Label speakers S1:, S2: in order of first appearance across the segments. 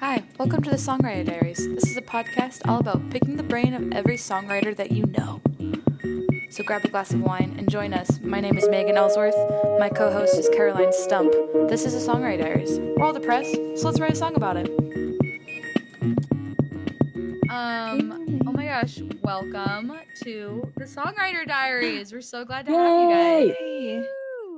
S1: Hi, welcome to the Songwriter Diaries. This is a podcast all about picking the brain of every songwriter that you know. So grab a glass of wine and join us. My name is Megan Ellsworth. My co-host is Caroline Stump. This is the Songwriter Diaries. We're all depressed, so let's write a song about it. Oh my gosh, welcome to the Songwriter Diaries. We're so glad to have you guys.
S2: Yay!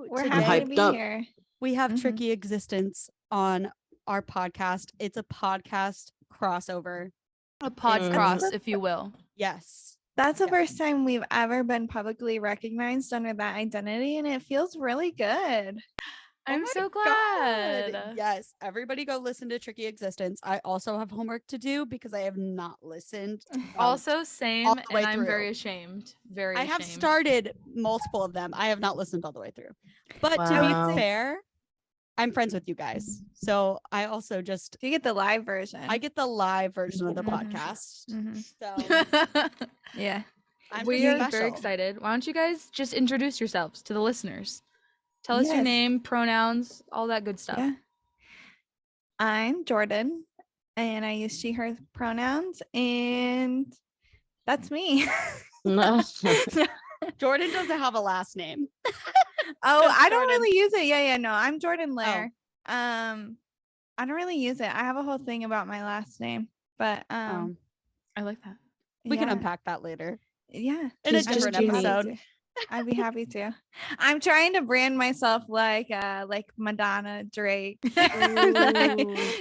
S3: We're
S2: Today
S3: happy to be
S2: up.
S3: here.
S2: We have
S3: Mhm.
S2: Tricky Existence on our podcast. It's a podcast crossover.
S1: A pod
S2: It's-
S1: cross, if you will.
S2: Yes.
S3: That's the
S2: Yeah.
S3: first time we've ever been publicly recognized under that identity, and it feels really good.
S1: I'm
S2: Oh my
S1: so
S2: God.
S1: glad.
S2: Yes. Everybody go listen to Tricky Existence. I also have homework to do because I have not listened.
S1: Also, same,
S2: all the way
S1: and I'm
S2: through.
S1: very ashamed. Very
S2: I
S1: ashamed.
S2: have started multiple of them. I have not listened all the way through. But to
S3: Wow.
S2: be fair, I'm friends with you guys. So I also just
S3: You get the live version.
S2: I get the live version of the
S3: Mhm.
S2: podcast.
S3: Mhm.
S2: So
S3: Yeah.
S2: I'm
S1: We
S2: just
S1: are very
S2: special.
S1: excited. Why don't you guys just introduce yourselves to the listeners? Tell us your
S3: Yes.
S1: name, pronouns, all that good stuff.
S3: Yeah. I'm Jordan, and I use she, her pronouns, and that's me.
S2: Jordan doesn't have a last name.
S3: Oh,
S2: Just
S3: I don't
S2: Jordan.
S3: really use it. Yeah, no, I'm Jordan Lair. I don't really use it. I have a whole thing about my last name, but
S1: I like that.
S2: We can
S3: yeah,
S2: unpack that later
S3: yeah,
S2: in a
S1: She's just
S2: different
S1: Jeannie.
S2: episode.
S3: I'd be happy to. I'm trying to brand myself like Madonna, Drake.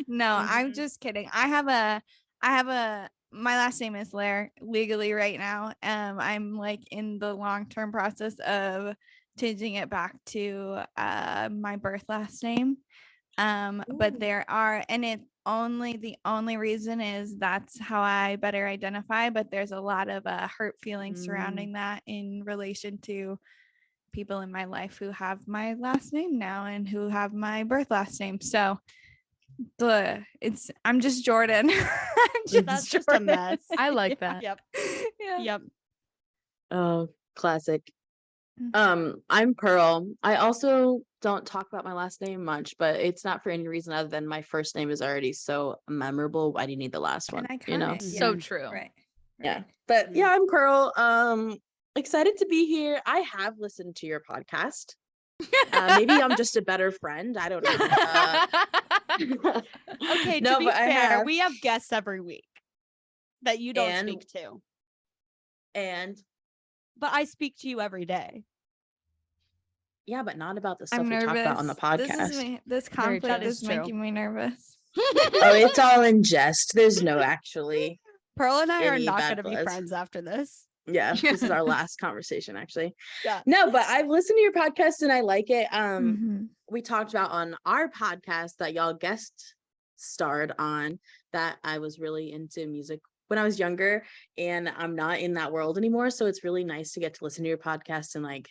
S3: No, I'm
S2: Mhm.
S3: just kidding. I have a my last name is Lair legally right now. I'm like in the long-term process of changing it back to my birth last name. But there are, and it only the only reason is that's how I better identify, but there's a lot of hurt feelings surrounding that in relation to people in my life who have my last name now and who have my birth last name. So I'm just Jordan.
S2: That's just a mess.
S1: I like that.
S2: Yep.
S3: Yeah.
S2: Yep.
S4: Oh, classic.
S3: Mhm.
S4: I'm Pearl. I also don't talk about my last name much, but it's not for any reason other than my first name is already so memorable. Why do you need the last one?
S3: And
S4: You know?
S3: iconic.
S1: So
S2: Yeah.
S1: true.
S3: Right.
S4: Yeah. But
S2: Yeah.
S4: yeah, I'm Pearl. Excited to be here. I have listened to your podcast. Maybe I'm just a better friend. I don't know.
S2: Okay,
S4: No,
S2: to be
S4: but I
S2: fair,
S4: have.
S2: we have guests every week that you don't
S4: And-
S2: speak to.
S4: And
S2: But I speak to you every day.
S4: yeah, but not about the stuff
S3: I'm
S4: we
S3: nervous.
S4: talk about on the podcast.
S3: This
S1: Very
S3: conflict
S2: true.
S3: is making me nervous.
S4: Oh, it's all in jest. There's no actually.
S2: Pearl and I are
S4: Any
S2: not
S4: bad
S2: going to be
S4: buzz.
S2: friends after this.
S4: Yeah, this is our last conversation actually.
S2: Yeah.
S4: No, but I've listened to your podcast and I like it.
S3: Mhm.
S4: We talked about on our podcast that y'all guest starred on that I was really into music when I was younger, and I'm not in that world anymore. So it's really nice to get to listen to your podcast and like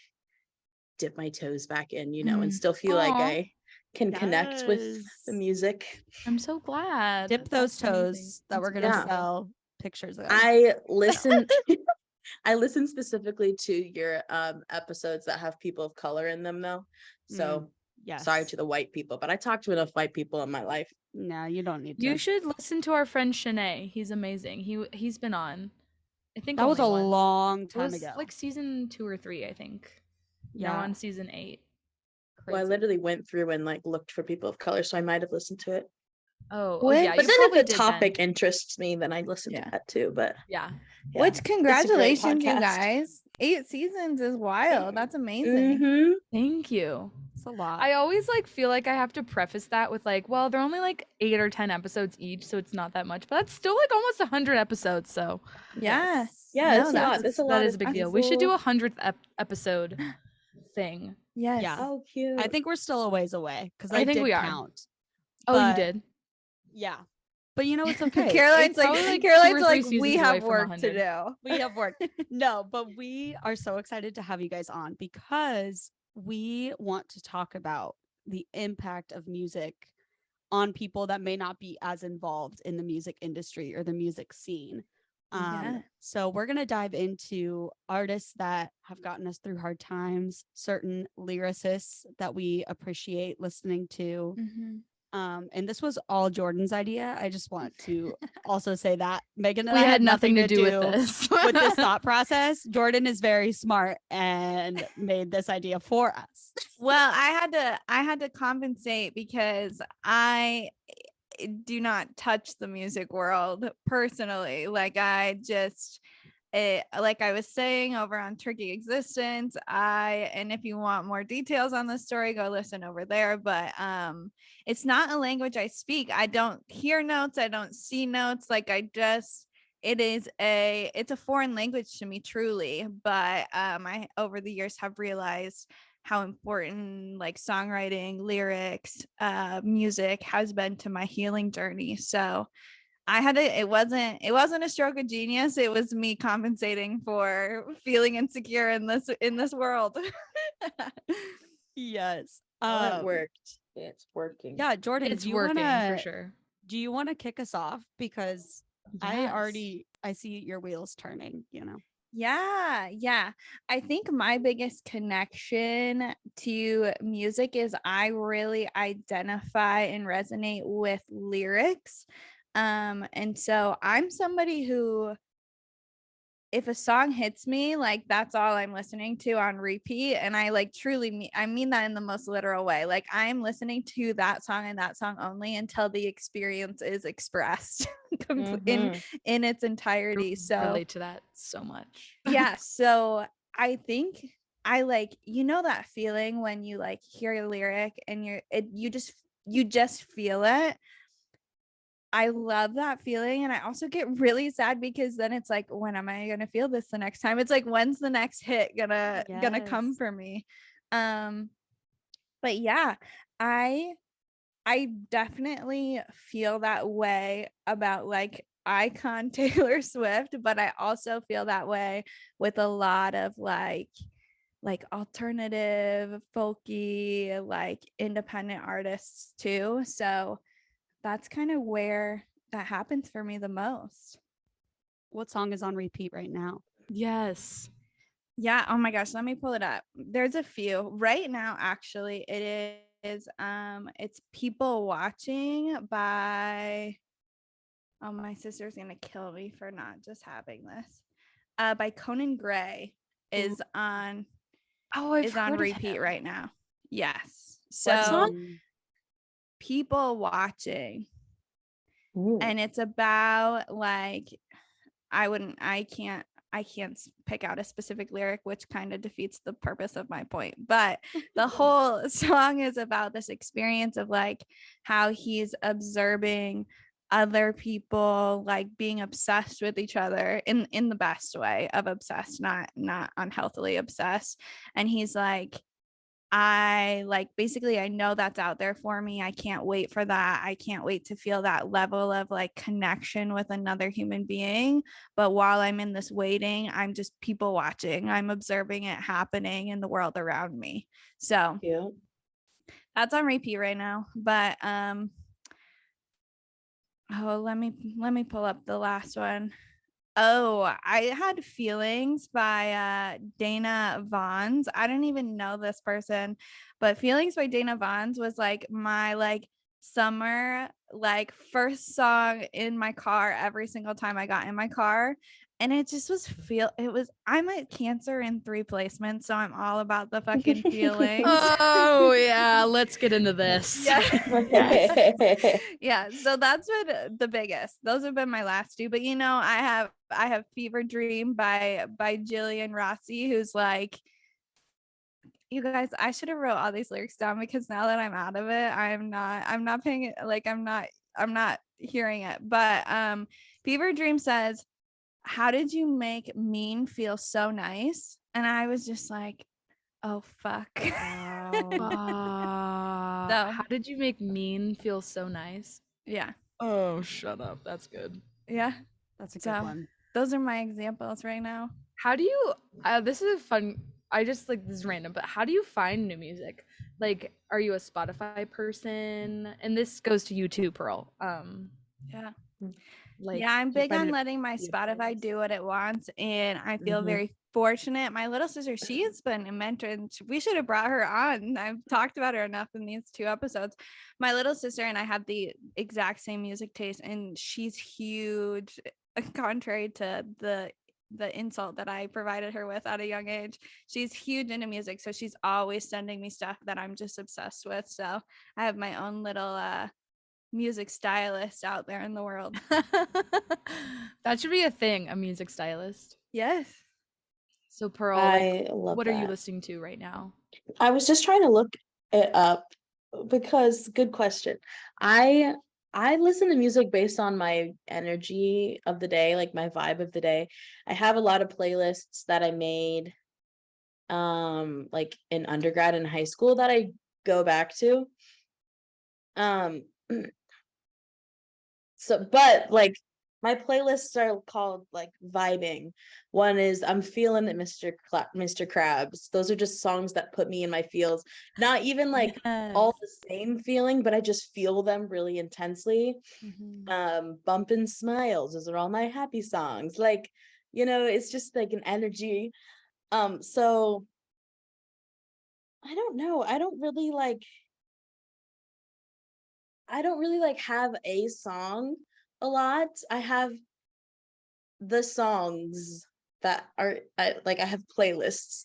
S4: dip my toes back in, and still feel like
S1: Aw.
S4: I can connect with the
S2: Yes.
S4: music.
S1: I'm so glad.
S2: Dip those
S1: That's amazing.
S2: toes that we're
S1: That's
S2: going to
S4: Yeah.
S2: sell pictures of.
S4: I listen I listen specifically to your episodes that have people of color in them though. So
S2: Yes.
S4: sorry to the white people, but I talked to enough white people in my life.
S2: No, you don't need to.
S1: You should listen to our friend Shanae. He's amazing. He's been on. I think
S2: That was a
S1: only once.
S2: long
S1: It
S2: time
S1: was
S2: ago.
S1: like season 2 or 3, I think.
S2: Yeah.
S1: Now on season 8.
S4: Well, I
S2: Crazy.
S4: literally went through and like looked for people of color, so I might have listened to it.
S1: Oh,
S3: What?
S1: yeah.
S4: But
S1: you
S4: then
S1: probably
S4: if the
S1: did then.
S4: topic interests me, then I listen
S3: Yeah.
S4: to that too. But
S1: Yeah.
S4: yeah.
S3: Which congratulations, you
S4: podcast.
S3: guys. 8 seasons is wild. That's amazing.
S4: Mhm.
S1: Thank you.
S2: It's a lot.
S1: I always like feel like I have to preface that with like, well, they're only like 8 or 10 episodes each, so it's not that much. But that's still like almost 100 episodes, so
S3: Yeah.
S4: Yeah,
S3: No,
S4: it's a lot. That's a lot.
S1: that is a big deal. We should do
S4: a
S1: a 100th episode thing.
S3: Yes.
S2: Yeah.
S4: Oh, cute.
S2: I think we're still a ways away because
S1: I
S2: I
S1: think
S2: did
S1: we are.
S2: count.
S1: Oh, you
S2: But-
S1: did?
S2: Yeah. But you know, it's okay.
S3: Caroline's
S1: It's
S3: like,
S1: probably, like, 2 or
S3: Caroline's
S1: 3
S3: like,
S1: seasons
S3: we
S1: away
S3: have
S1: from
S3: work
S1: 100.
S3: to do.
S2: We have work. No, but we are so excited to have you guys on because we want to talk about the impact of music on people that may not be as involved in the music industry or the music scene.
S3: Yeah.
S2: So we're going to dive into artists that have gotten us through hard times, certain lyricists that we appreciate listening to,
S3: Mhm.
S2: And this was all Jordan's idea. I just want to also say that Megan and
S1: We
S2: I
S1: had nothing to do with this.
S2: with this thought process. Jordan is very smart and made this idea for us.
S3: Well, I had to compensate because I do not touch the music world personally. Like like I was saying over on Tricky Existence, and if you want more details on the story, go listen over there. But it's not a language I speak. I don't hear notes, I don't see notes. Like it's a foreign language to me, truly. But I over the years have realized how important like songwriting, lyrics, music has been to my healing journey. So it wasn't a stroke of genius. It was me compensating for feeling insecure in this world.
S2: Yes.
S4: Well, it worked. It's working.
S2: Yeah, Jordan,
S1: It's working for sure.
S2: Do you want to kick us off? Because I see your wheels turning, you know.
S3: Yeah. I think my biggest connection to music is I really identify and resonate with lyrics. And so I'm somebody who, if a song hits me, like that's all I'm listening to on repeat. And I like truly I mean that in the most literal way. Like I'm listening to that song and that song only until the experience is expressed in its entirety. So
S1: relate to that so much.
S3: yeah, so I think I like, you know, that feeling when you like hear a lyric and you just feel it. I love that feeling. And I also get really sad because then it's like, when am I gonna feel this the next time? It's like, when's the next hit gonna come for me? But yeah, I definitely feel that way about like icon Taylor Swift, but I also feel that way with a lot of like alternative, folky, like independent artists too. So that's kind of where that happens for me the most.
S2: What song is on repeat right now?
S1: Yes.
S3: Yeah. Oh my gosh. Let me pull it up. There's a few right now. Actually, it is it's People Watching by, oh, my sister's gonna kill me for not just having this. By Conan Gray is on
S1: I've
S3: on
S1: heard of
S3: repeat
S1: him.
S3: right now. Yes.
S4: What
S3: So
S4: song?
S3: People Watching.
S4: Ooh.
S3: And it's about like, I can't pick out a specific lyric, which kind of defeats the purpose of my point. But the whole song is about this experience of like how he's observing other people like being obsessed with each other in the best way of obsessed, not unhealthily obsessed. And he's like, I like, basically, I know that's out there for me. I can't wait for that. I can't wait to feel that level of like connection with another human being. But while I'm in this waiting, I'm just people watching. I'm observing it happening in the world around me. So
S4: Yeah.
S3: that's on repeat right now. But let me pull up the last one. Oh, I had Feelings by Dana Vons. I didn't even know this person, but Feelings by Dana Vons was like my like summer like first song in my car every single time I got in my car. And it just was I'm a Cancer in 3 placements, so I'm all about the fucking feelings.
S1: Oh yeah, let's get into this.
S3: Yeah. Yeah, so that's been the biggest. Those have been my last two. But you know, I have Fever Dream by Jillian Rossi, who's like, you guys, I should have wrote all these lyrics down because now that I'm out of it, I'm not paying it, like I'm not hearing it. But Fever Dream says, "How did you make mean feel so nice?" And I was just like, oh fuck.
S1: How did you make mean feel so nice?
S3: Yeah.
S1: Oh, shut up. That's good.
S3: Yeah.
S2: That's a good one.
S3: Those are my examples right now.
S1: How do you this is a fun, I just like, this is random, but how do you find new music? Like, are you a Spotify person? And this goes to you too, Pearl.
S3: Yeah.
S1: Like,
S3: Yeah, I'm
S1: do you
S3: big
S1: find
S3: on
S1: it
S3: letting my
S1: be a
S3: Spotify
S1: playlist?
S3: do what it wants, and I feel
S4: Mhm.
S3: very fortunate. My little sister, she's been a mentor, and we should have brought her on. I've talked about her enough in these 2 episodes. My little sister and I have the exact same music taste, and she's huge, contrary to the insult that I provided her with at a young age. She's huge into music, so she's always sending me stuff that I'm just obsessed with. So I have my own little music stylist out there in the world.
S1: That should be a thing, a music stylist.
S3: Yes.
S1: So Pearl, like,
S4: I love
S1: what are you
S4: that.
S1: listening to right now?
S4: I was just trying to look it up because good question. I I listen to music based on my energy of the day, like my vibe of the day. I have a lot of playlists that I made like in undergrad and high school that I go back to. Um so but like my playlists are called like vibing. One is I'm feeling it, Mr. Krabs. Those are just songs that put me in my feels. Not even like all the same feeling, but I just feel them really intensely. Bumpin' Smiles, those are all my happy songs. Like, it's just like an energy. So I don't know. I don't really like have a song a lot. I have the songs that are I have playlists.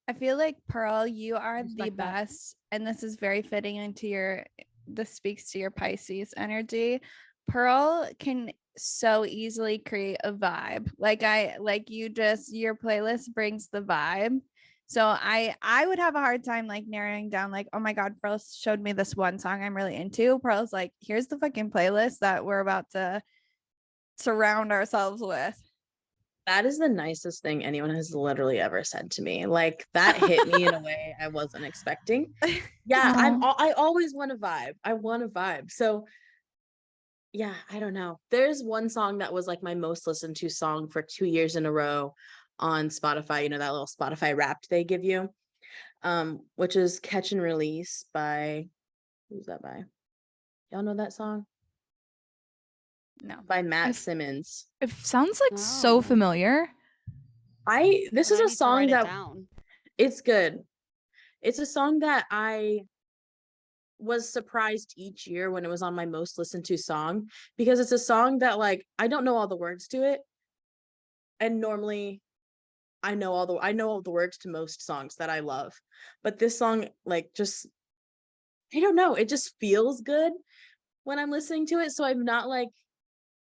S3: I feel like Pearl, you are the
S1: Respect that.
S3: best, and this is very fitting into this speaks to your Pisces energy. Pearl can so easily create a vibe. Your playlist brings the vibe. So I would have a hard time like narrowing down like, oh my God, Pearl showed me this one song I'm really into. Pearl's like, here's the fucking playlist that we're about to surround ourselves with.
S4: That is the nicest thing anyone has literally ever said to me. Like that hit me in a way I wasn't expecting. Yeah, I always want a vibe. I want a vibe. So yeah, I don't know. There's one song that was like my most listened to song for 2 years in a row on Spotify, that little Spotify Wrapped they give you. Which is Catch and Release by who's that by? Y'all know that song?
S3: No.
S4: By Matt
S1: If-
S4: Simmons.
S1: It sounds like so
S2: Oh.
S1: familiar.
S4: This is
S2: I
S4: a
S2: need to
S4: song
S2: write it
S4: that
S2: down.
S4: it's good. It's a song that I was surprised each year when it was on my most listened to song because it's a song that like I don't know all the words to it. And normally I know all the words to most songs that I love. But this song like just I don't know, it just feels good when I'm listening to it. So I'm not like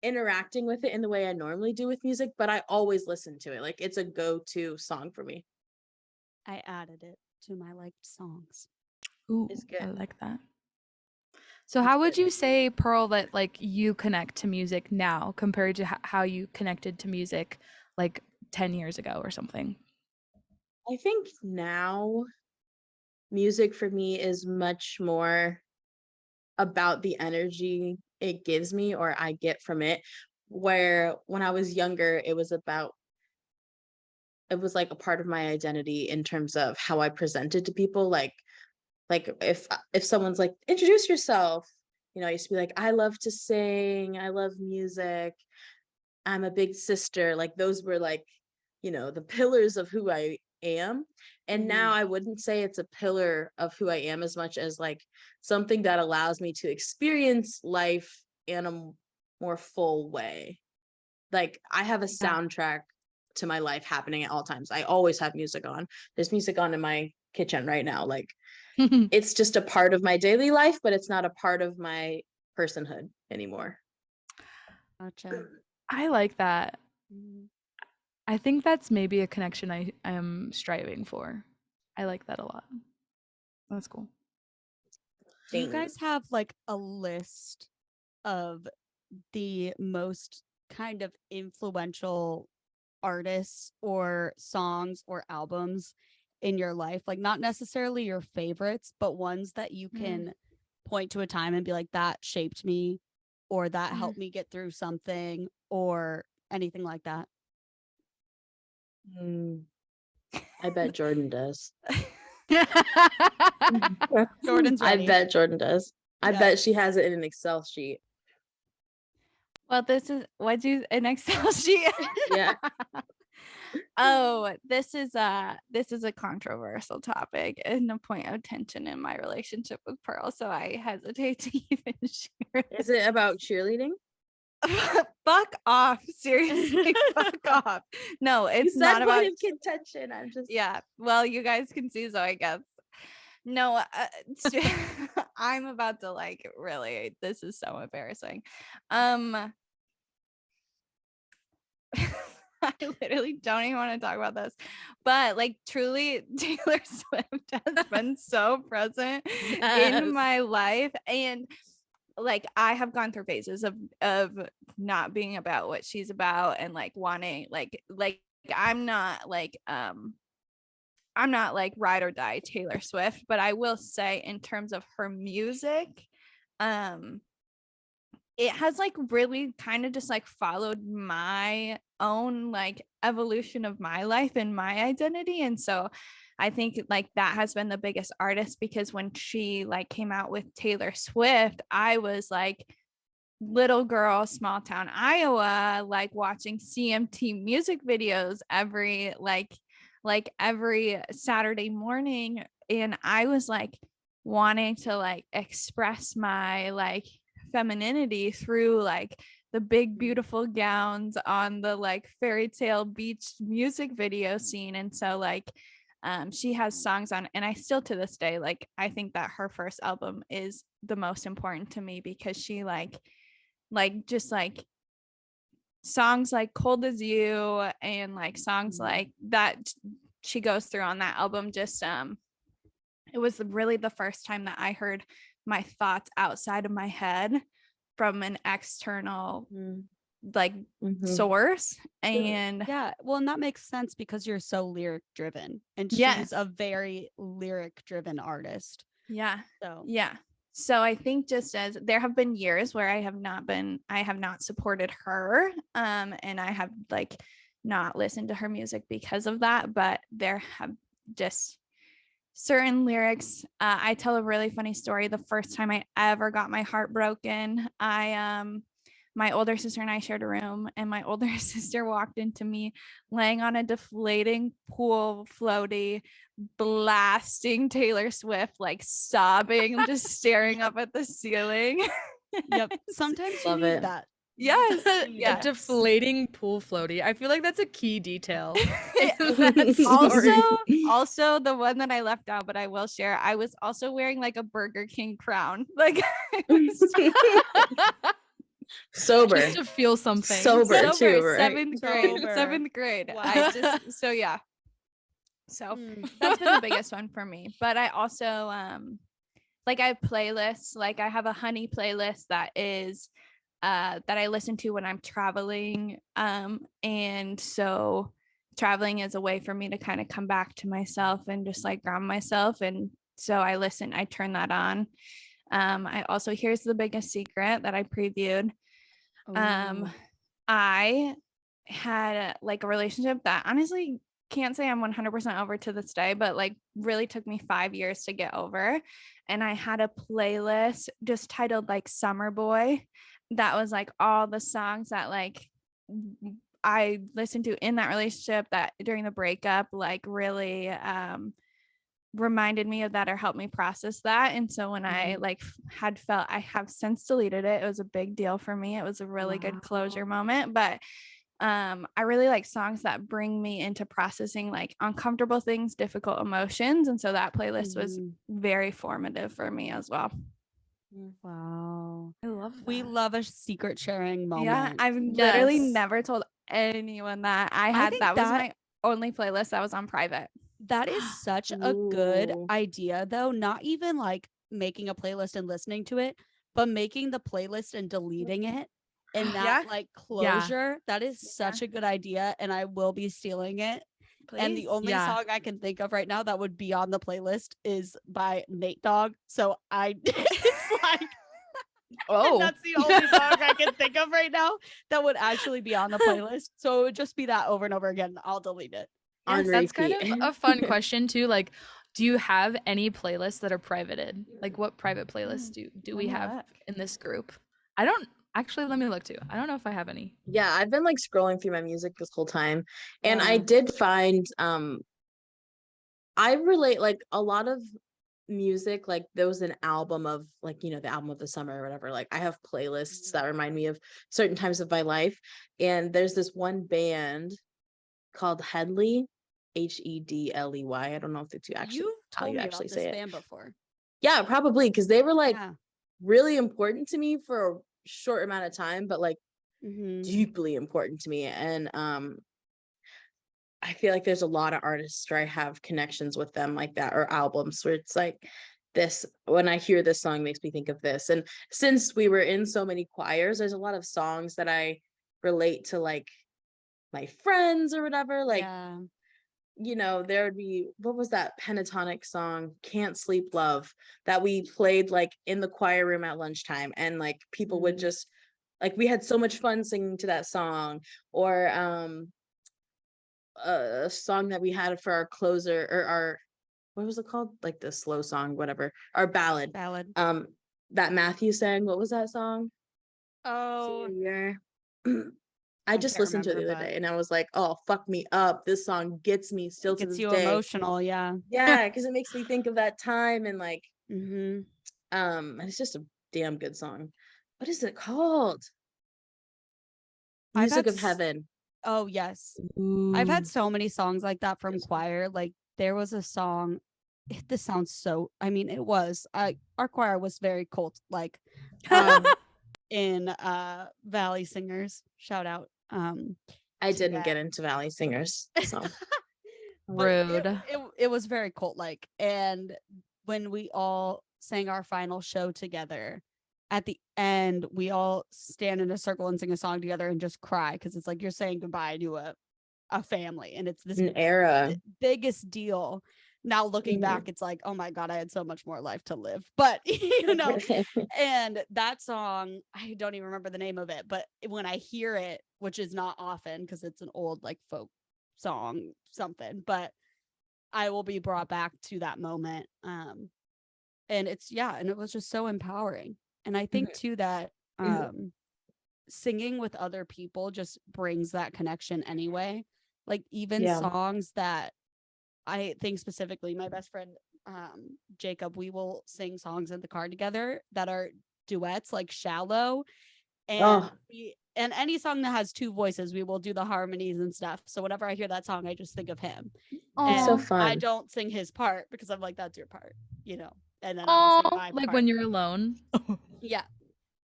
S4: interacting with it in the way I normally do with music, but I always listen to it. Like it's a go-to song for me.
S2: I added it to my liked songs.
S1: Ooh,
S4: It's good.
S1: I like that. So how would you say, Pearl, that like you connect to music now compared to how you connected to music like 10 years ago or something?
S4: I think now music for me is much more about the energy it gives me or I get from it. Where when I was younger, it was like a part of my identity in terms of how I presented to people. Like if someone's like, introduce yourself, I used to be like, I love to sing, I love music, I'm a big sister. Like those were like, the pillars of who I am. And now I wouldn't say it's a pillar of who I am as much as like something that allows me to experience life in a more full way. Like I have a soundtrack to my life happening at all times. I always have music on. There's music on in my kitchen right now. Like it's just a part of my daily life, but it's not a part of my personhood anymore.
S2: Gotcha.
S1: I like that.
S2: Mhm.
S1: I think that's maybe a connection I am striving for. I like that a lot. That's cool.
S2: Do you guys have like a list of the most kind of influential artists or songs or albums in your life? Like not necessarily your favorites, but ones that you can point to a time and be like, that shaped me or that helped me get through something or anything like that?
S4: I bet Jordan does.
S2: Jordan's
S4: I
S2: ready.
S4: bet Jordan does. I bet she
S2: Yes.
S4: has it in an Excel sheet.
S3: Well, this is an Excel sheet.
S4: Yeah.
S3: Oh, this is a controversial topic and a point of tension in my relationship with Pearl, so I hesitate to even share
S4: Is it about cheerleading?
S3: Fuck off. Seriously, fuck off. No, it's
S4: You
S3: not
S4: said
S3: about
S4: point of contention. I'm just
S3: yeah. Well, you guys can see, so I guess. No, I'm about to like really, this is so embarrassing. I literally don't even want to talk about this, but like truly Taylor Swift has been so present in my life, and like I have gone through phases of not being about what she's about and like wanting like I'm not like ride or die Taylor Swift, but I will say in terms of her music, it has like really kind of just like followed my own like evolution of my life and my identity. And so I think like that has been the biggest artist, because when she like came out with Taylor Swift, I was like little girl, small town Iowa, like watching CMT music videos every every Saturday morning. And I was like wanting to like express my like femininity through like the big beautiful gowns on the like fairy tale beach music video scene. And so like she has songs on, and I still to this day like I think that her first album is the most important to me, because she like just like songs like Cold as You and like songs like that she goes through on that album, just it was really the first time that I heard my thoughts outside of my head from an external like source. And
S2: yeah, well, and that makes sense because you're so lyric driven, and
S3: Yes.
S2: she's a very lyric driven artist.
S3: yeah
S2: So
S3: yeah so I think just as there have been years where I have not supported her, and I have like not listened to her music because of that, but there have just certain lyrics. I tell a really funny story. The first time I ever got my heart broken, my older sister and I shared a room, and my older sister walked into me laying on a deflating pool floaty, blasting Taylor Swift, like sobbing, just staring up at the ceiling.
S2: yep, sometimes you
S4: Love
S2: need
S4: it.
S2: that.
S3: Yes.
S1: A
S3: Yes.
S1: deflating pool floaty. I feel like that's a key detail.
S3: Also the one that I left out, but I will share, I was also wearing like a Burger King crown. Like
S4: Sober.
S1: Just to feel something.
S4: Sober too, right?
S3: Seventh grade.
S2: Wow.
S3: I just yeah. So that's been the biggest one for me. But I also like I have playlists, like I have a honey playlist that is that I listen to when I'm traveling. And so traveling is a way for me to kind of come back to myself and just like ground myself. And so I turn that on. I also, here's the biggest secret that I previewed. I had like a relationship that honestly can't say I'm 100% over to this day, but like really took me 5 years to get over. And I had a playlist just titled like Summer Boy, that was like all the songs that like I listened to in that relationship that during the breakup like really reminded me of that or helped me process that. And so when I like had felt, I have since deleted it. It was a big deal for me. It was a really good closure moment. But I really like songs that bring me into processing like uncomfortable things, difficult emotions. And so that playlist was very formative for me as well.
S2: Wow.
S1: I love that.
S2: We love a secret sharing moment.
S3: Yeah, I've literally never told anyone that. That was my only playlist that was on private.
S2: That is such a good idea, though. Not even like making a playlist and listening to it, but making the playlist and deleting it. And that like closure, that is such a good idea. And I will be stealing it.
S3: Please?
S2: And the only song I can think of right now that would be on the playlist is by Nate Dogg. So it's like, and that's the only song I can think of right now that would actually be on the playlist. So it would just be that over and over again. I'll delete it.
S1: Yes, that's kind of a fun question too. Like, do you have any playlists that are privated? Like, what private playlists do we have in this group? I don't Actually, let me look too. I don't know if I have any.
S4: Yeah, I've been like scrolling through my music this whole time, and I
S2: Yeah.
S4: did find I relate like a lot of music, like there was an album of like, the album of the summer or whatever. Like I have playlists that remind me of certain times of my life. And there's this one band called Headley, Hedley. I don't know if it's
S2: You've
S4: how
S2: told
S4: you
S2: me about
S4: actually
S2: this
S4: say it.
S2: band before.
S4: Yeah, probably because they were like
S2: Yeah.
S4: really important to me for a short amount of time, but like
S2: Mm-hmm.
S4: deeply important to me. And I feel like there's a lot of artists where I have connections with them like that, or albums where it's like this, when I hear this song makes me think of this. And since we were in so many choirs, there's a lot of songs that I relate to, like my friends or whatever. Like,
S2: Yeah.
S4: there would be, what was that pentatonic song, Can't Sleep Love, that we played like in the choir room at lunchtime, and like people would just like, we had so much fun singing to that song. Or a song that we had for our closer, or our, what was it called, like the slow song, whatever, our ballad,
S2: Ballad.
S4: that Matthew sang. What was that song?
S2: Oh,
S4: Senior year. I just
S2: can't
S4: listened to it the
S2: remember,
S4: other
S2: but
S4: day and I was like, oh, fuck me up, this song gets me still
S2: it
S4: to
S2: gets
S4: this
S2: you
S4: day.
S2: emotional. Yeah.
S4: Yeah, because it makes me think of that time, and like
S2: Mm-hmm.
S4: and it's just a damn good song. What is it called?
S2: I've
S4: Music
S2: had
S4: of Heaven.
S2: Oh, yes. I've
S1: Ooh.
S2: had so many songs like that from
S4: This one.
S2: choir. Like there was a song. This sounds so. I mean, it was. Our choir was very cult like. In Valley Singers. Shout out.
S4: I
S2: To
S4: didn't
S2: that.
S4: get into Valley Singers, so
S2: But
S1: Rude.
S2: it was very cult like. And when we all sang our final show together, at the end, we all stand in a circle and sing a song together and just cry because it's like you're saying goodbye to a family, and it's this
S4: an era.
S2: biggest deal. Now looking
S4: Mhm.
S2: back, it's like, oh my god, I had so much more life to live. But and that song, I don't even remember the name of it, but when I hear it, which is not often because it's an old like folk song, something, but I will be brought back to that moment. And and it was just so empowering. And I think too that singing with other people just brings that connection anyway. Like even
S4: Yeah.
S2: songs that I think specifically my best friend Jacob, we will sing songs in the car together that are duets, like Shallow, and
S4: Oh,
S2: and any song that has two voices, we will do the harmonies and stuff. So whenever I hear that song, I just think of him.
S4: it's so
S2: And I
S4: fun.
S2: don't sing his part because I'm like, that's your part, and then I'll sing
S1: Oh,
S2: my
S1: like
S2: part.
S1: when you're alone.
S2: Yeah.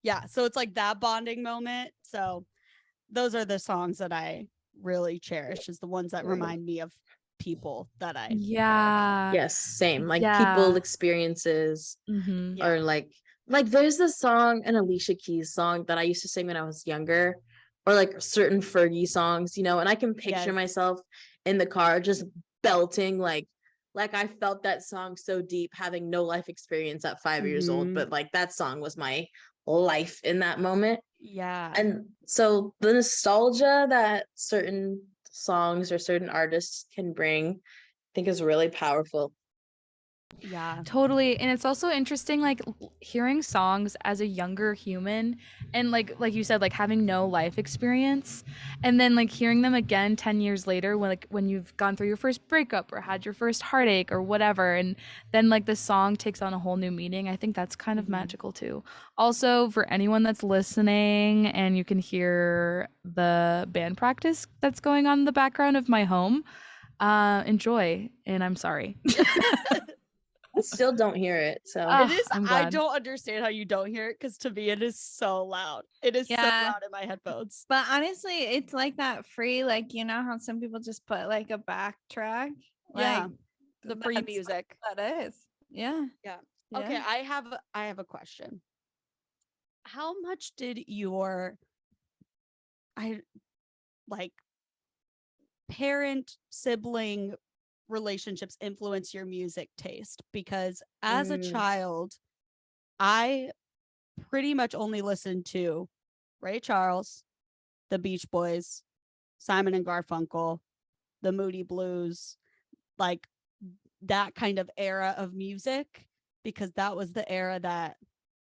S2: Yeah. So it's like that bonding moment. So those are the songs that I really cherish, is the ones that remind me of people that I care about.
S1: Yeah.
S4: Yes, same. Like
S1: Yeah.
S4: people experiences,
S1: Mm-hmm.
S2: Yeah.
S4: or like there's this song, an Alicia Keys song that I used to sing when I was younger, or like certain Fergie songs, and I can picture
S2: Yes.
S4: myself in the car just belting like I felt that song so deep, having no life experience at 5 years old,
S2: Mhm.
S4: but like that song was my life in that moment.
S2: Yeah.
S4: And so the nostalgia that certain songs or certain artists can bring, I think, is really powerful.
S2: Yeah.
S1: Totally. And it's also interesting, like hearing songs as a younger human, and like you said, like having no life experience, and then like hearing them again 10 years later, when you've gone through your first breakup or had your first heartache or whatever, and then like the song takes on a whole new meaning. I think that's kind of
S2: Mhm.
S1: magical too. Also, for anyone that's listening and you can hear the band practice that's going on in the background of my home, enjoy, and I'm sorry.
S4: I still don't hear it, so
S2: It is.
S1: I'm
S2: I
S1: glad.
S2: don't understand how you don't hear it, because to me it is so loud. It is so
S3: Yeah.
S2: loud in my headphones.
S3: But honestly, it's like that free, like, you know how some people just put like a backtrack?
S2: Yeah.
S3: Like,
S2: The free
S3: that's
S2: music.
S3: what that is. Yeah.
S2: Yeah.
S3: Yeah.
S2: Okay, I have a question. How much did your I like parent sibling relationships influence your music taste? Because as a
S4: Mm.
S2: child, I pretty much only listened to Ray Charles, the Beach Boys, Simon and Garfunkel, the Moody Blues, like that kind of era of music, because that was the era that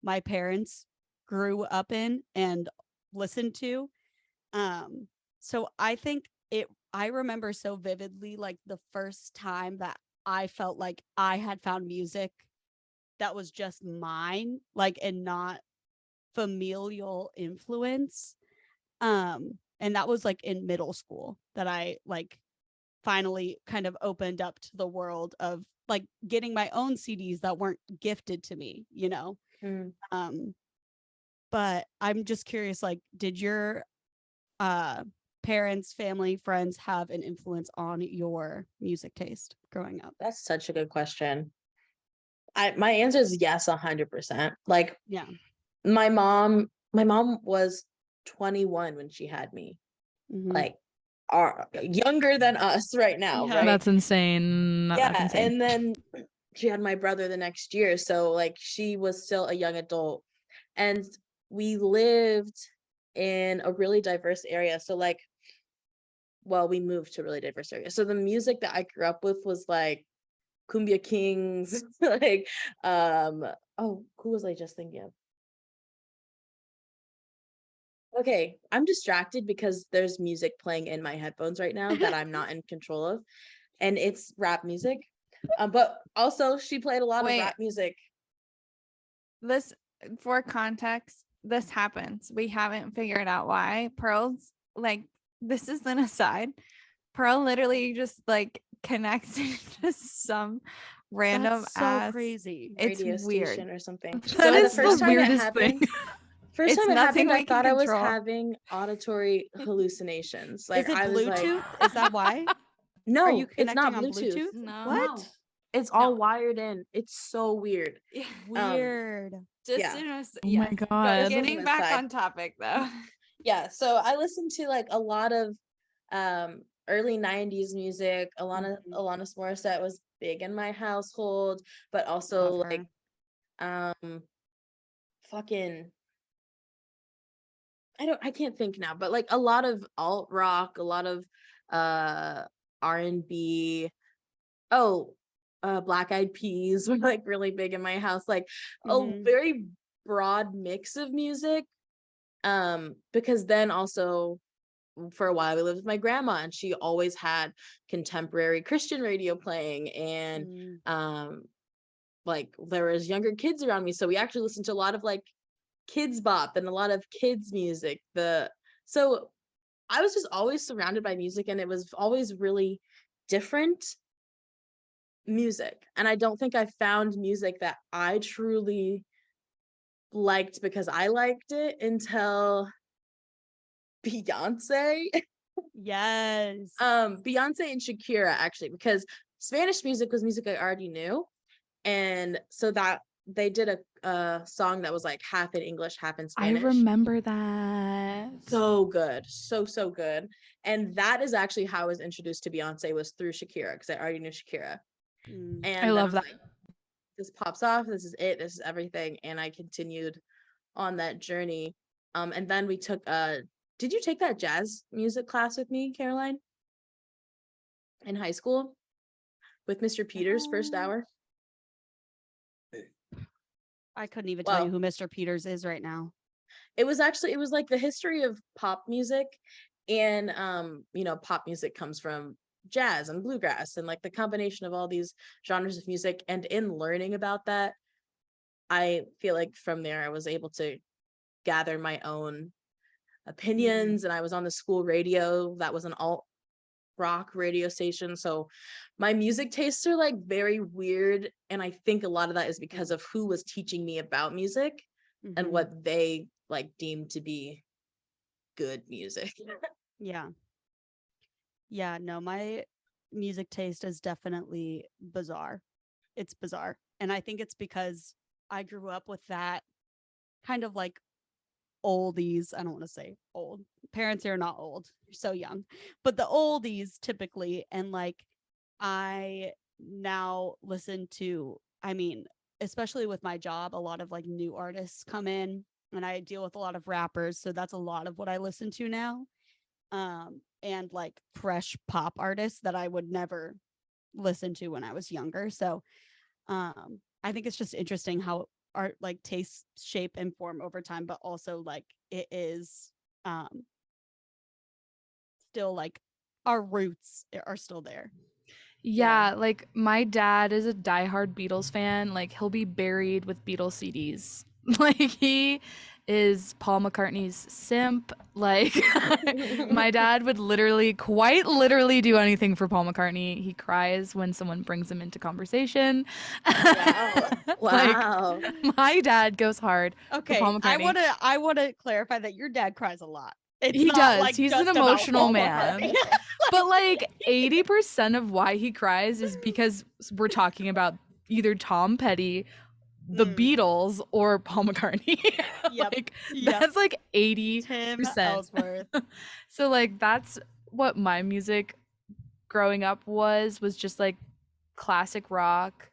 S2: my parents grew up in and listened to. So I think I remember so vividly like the first time that I felt like I had found music that was just mine, like, and not familial influence. And that was like in middle school that I like finally kind of opened up to the world of like getting my own CDs that weren't gifted to me, you know.
S4: Mm.
S2: But I'm just curious, like, did your parents, family, friends have an influence on your music taste growing up?
S4: That's such a good question. My answer is yes, 100%. Like,
S2: Yeah.
S4: my mom was 21 when she had me.
S2: Mhm.
S4: Like, are younger than us right now,
S2: Yeah.
S4: right?
S1: That's insane. That's
S4: Yeah,
S1: insane.
S4: and then she had my brother the next year, so like she was still a young adult, and we lived in a really diverse area. So like, well, we moved to a really diverse area. So the music that I grew up with was like Cumbia Kings, like oh, who was I just thinking of? Okay, I'm distracted because there's music playing in my headphones right now that I'm not in control of, and it's rap music. But also she played a lot of
S3: Wait.
S4: rap music.
S3: This, for context, this happens. We haven't figured out why. Pearl's like, this is an aside. Pearl literally just like connects to some random
S2: That's so
S3: ass.
S2: crazy.
S3: It's
S4: Radio
S3: weird.
S4: station or something.
S1: That
S4: So
S1: is
S4: the first
S1: the
S4: time it
S1: weirdest
S4: happened,
S1: thing.
S4: first
S3: It's
S4: time it
S3: nothing
S4: happened,
S3: we
S4: I
S3: can
S4: thought I was
S3: control.
S4: having auditory hallucinations. Like
S2: Is it
S4: I was
S2: Bluetooth?
S4: like,
S2: Is that why?
S4: no,
S2: Are you
S4: it's not
S2: connecting on
S4: Bluetooth.
S2: Bluetooth?
S3: No.
S2: What?
S4: It's all
S2: No.
S4: wired in. It's so weird.
S3: Yeah.
S2: Weird.
S3: Just
S4: yeah.
S1: Oh my
S3: But
S1: God.
S4: This was
S3: getting
S4: an
S3: back
S4: aside.
S3: on topic though.
S4: Yeah, so I listened to like a lot of early 90s music.
S2: Mhm.
S4: Alanis Morissette was big in my household, but also
S2: Love
S4: like
S2: her.
S4: fucking I can't think now, but like a lot of alt rock, a lot of R&B. Oh, Black Eyed Peas were like really big in my house, like a
S2: Mhm.
S4: very broad mix of music. Because then also for a while we lived with my grandma, and she always had contemporary Christian radio playing, and
S2: Mm.
S4: like there was younger kids around me, so we actually listened to a lot of like kids bop and a lot of kids music. So I was just always surrounded by music, and it was always really different music. And I don't think I found music that I truly liked because I liked it until Beyonce.
S2: Yes.
S4: Beyonce and Shakira, actually, because Spanish music was music I already knew. And so that they did a song that was like half in English, half in
S1: I
S4: Spanish.
S1: remember that.
S4: So good. So good. And that is actually how I was introduced to Beyonce, was through Shakira, because I already knew Shakira.
S2: Mm.
S4: And
S1: I
S4: then
S1: love
S4: was
S1: that.
S4: like, this pops off, this is it, this is everything. And I continued on that journey. And then we took did you take that jazz music class with me, Caroline? In high school? With Mr. Peters, first hour?
S2: I couldn't even tell you
S4: Well,
S2: who Mr. Peters is right now.
S4: it was like the history of pop music. And pop music comes from jazz and bluegrass, and like the combination of all these genres of music. And in learning about that, I feel like from there I was able to gather my own opinions. And I was on the school radio that was an alt rock radio station, so my music tastes are like very weird, and I think a lot of that is because of who was teaching me about music and
S2: Mhm.
S4: what they like deemed to be good music.
S2: Yeah. Yeah, no, my music taste is definitely bizarre. It's bizarre. And I think it's because I grew up with that kind of like oldies. I don't want to say old. Parents here are not old. You're so young. But the oldies typically. And like I now listen to, I mean, especially with my job, a lot of like new artists come in, and I deal with a lot of rappers. So that's a lot of what I listen to now. And like fresh pop artists that I would never listen to when I was younger. So I think it's just interesting how our like taste, shape, and form over time, but also like it is still like our roots are still there.
S1: Yeah, like my dad is a diehard Beatles fan. Like he'll be buried with Beatles CDs. Like he is Paul McCartney's simp. Like my dad would quite literally do anything for Paul McCartney. He cries when someone brings him into conversation.
S4: Wow. Wow.
S1: Like my dad goes hard for
S2: Okay,
S1: Paul McCartney.
S2: I want to clarify that your dad cries a lot. It's
S1: He
S2: not
S1: does.
S2: like
S1: He's an
S2: just about
S1: emotional
S2: Paul
S1: man.
S2: McCartney.
S1: But like 80% of why he cries is because we're talking about either Tom Petty, the Beatles, or Paul McCartney.
S2: Yep.
S1: Like
S2: Yep.
S1: that's like 80%.
S2: Tim Ellsworth.
S1: So like that's what my music growing up was just like classic rock.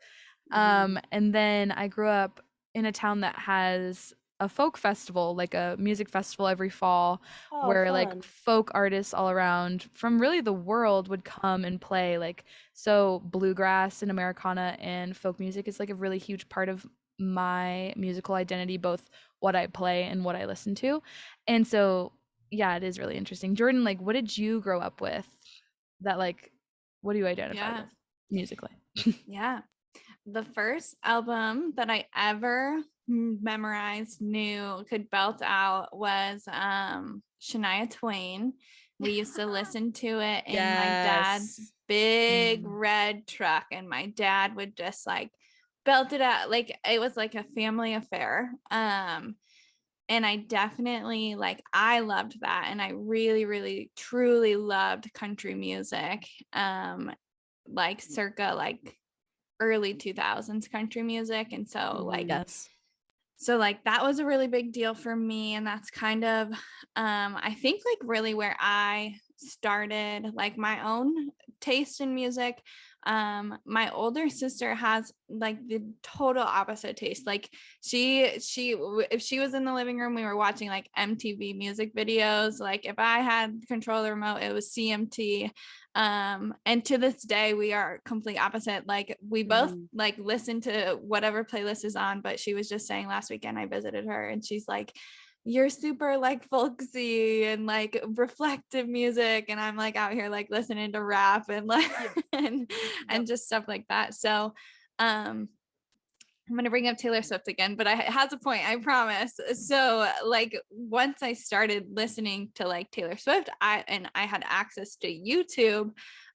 S1: And then I grew up in a town that has a folk festival, like a music festival every fall,
S4: Oh,
S1: where
S4: fun.
S1: like folk artists all around from really the world would come and play. Like, so bluegrass and Americana and folk music is like a really huge part of my musical identity, both what I play and what I listen to. And so yeah, it is really interesting. Jordan, like what did you grow up with that like what do you identify with musically?
S3: Yeah. The first album that I ever memorized, knew, could belt out was Shania Twain. We used to listen to it in my dad's big red truck, and my dad would just like belt it out like it was like a family affair. And I definitely like I loved that, and I really, really, truly loved country music. Like circa like early 2000s country music. And so like
S1: Yes.
S3: so like that was a really big deal for me, and that's kind of I think like really where I started like my own taste in music. My older sister has like the total opposite taste. Like if she was in the living room, we were watching like MTV music videos. Like if I had control of the remote, it was CMT. And to this day we are complete opposite. Like we both like listen to whatever playlist is on, but she was just saying last weekend I visited her and she's like, you're super like folksy and like reflective music, and I'm like out here like listening to rap and like and just stuff like that. So I'm going to bring up Taylor Swift again, but it has a point, I promise. So like once I started listening to like Taylor Swift, I had access to YouTube.